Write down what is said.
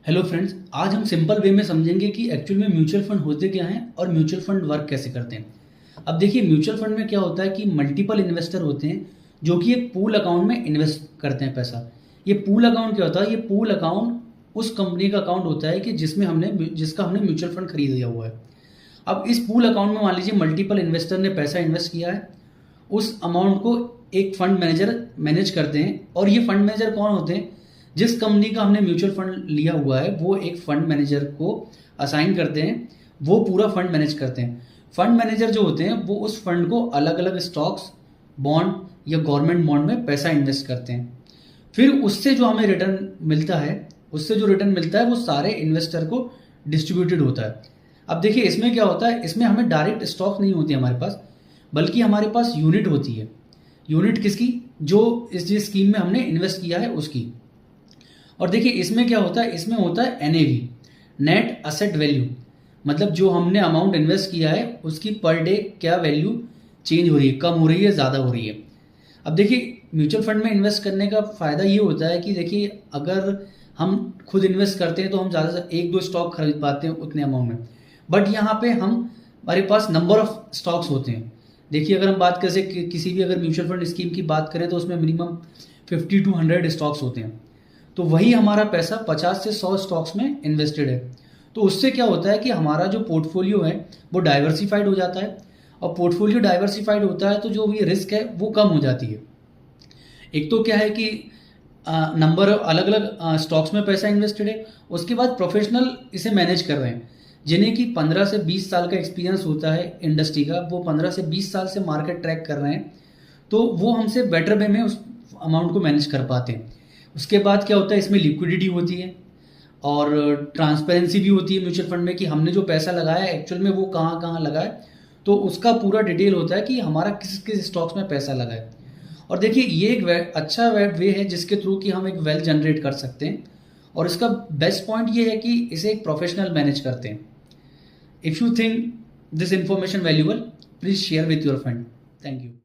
Hello friends, आज हम simple way में समझेंगे कि एक्चुअल में म्यूचुअल फंड होते क्या हैं और म्यूचुअल फंड वर्क कैसे करते हैं। अब देखिए, म्यूचुअल फंड में क्या होता है कि मल्टीपल इन्वेस्टर होते हैं जो कि एक पूल अकाउंट में इन्वेस्ट करते हैं पैसा। ये पूल अकाउंट क्या होता है? ये पूल अकाउंट उस कंपनी का अकाउंट होता है कि जिसका हमने म्यूचुअल फंड खरीद लिया हुआ है। अब इस पूल अकाउंट में मान लीजिए मल्टीपल इन्वेस्टर ने पैसा इन्वेस्ट किया है। उस अमाउंट को एक फंड मैनेजर मैनेज करते हैं, और ये फंड मैनेजर कौन होते हैं? जिस कंपनी का हमने म्यूचुअल फंड लिया हुआ है वो एक फंड मैनेजर को असाइन करते हैं, वो पूरा फंड मैनेज करते हैं। फंड मैनेजर जो होते हैं वो उस फंड को अलग अलग स्टॉक्स, बॉन्ड या गवर्नमेंट बॉन्ड में पैसा इन्वेस्ट करते हैं। फिर उससे जो हमें रिटर्न मिलता है, वो सारे इन्वेस्टर को डिस्ट्रीब्यूटेड होता है। अब देखिए, इसमें क्या होता है, इसमें हमें डायरेक्ट स्टॉक नहीं होती हमारे पास, बल्कि हमारे पास यूनिट होती है। यूनिट किसकी? जो इस स्कीम में हमने इन्वेस्ट किया है उसकी। और देखिए, इसमें क्या होता है, इसमें होता है एनएवी, नेट असेट वैल्यू। मतलब जो हमने अमाउंट इन्वेस्ट किया है उसकी पर डे क्या वैल्यू चेंज हो रही है, कम हो रही है, ज़्यादा हो रही है। अब देखिए, म्यूचुअल फंड में इन्वेस्ट करने का फ़ायदा ये होता है कि देखिए, अगर हम खुद इन्वेस्ट करते हैं तो हम ज़्यादा से एक दो स्टॉक खरीद पाते हैं उतने अमाउंट में। बट यहाँ पे हमारे पास नंबर ऑफ स्टॉक्स होते हैं। देखिए, अगर हम बात करें किसी भी अगर म्यूचुअल फंड स्कीम की बात करें तो उसमें मिनिमम 50 to 100 स्टॉक्स होते हैं। तो वही हमारा पैसा 50 से 100 स्टॉक्स में इन्वेस्टेड है। तो उससे क्या होता है कि हमारा जो पोर्टफोलियो है वो डाइवर्सिफाइड हो जाता है, और पोर्टफोलियो डाइवर्सिफाइड होता है तो जो भी रिस्क है वो कम हो जाती है। एक तो क्या है कि नंबर अलग अलग स्टॉक्स में पैसा इन्वेस्टेड है। उसके बाद प्रोफेशनल इसे मैनेज कर रहे हैं, जिन्हें कि 15 से 20 साल का एक्सपीरियंस होता है इंडस्ट्री का। वो 15 से 20 साल से मार्केट ट्रैक कर रहे हैं, तो वो हमसे बेटर वे में उस अमाउंट को मैनेज कर पाते हैं। उसके बाद क्या होता है, इसमें लिक्विडिटी होती है और ट्रांसपेरेंसी भी होती है म्यूचुअल फंड में कि हमने जो पैसा लगाया है एक्चुअल में वो कहाँ कहाँ लगा है, तो उसका पूरा डिटेल होता है कि हमारा किस किस स्टॉक्स में पैसा लगा है। और देखिए, ये एक अच्छा वे है जिसके थ्रू कि हम एक वेल्थ जनरेट कर सकते हैं, और इसका बेस्ट पॉइंट ये है कि इसे एक प्रोफेशनल मैनेज करते हैं। If you think this information valuable, please share with your friend. Thank you.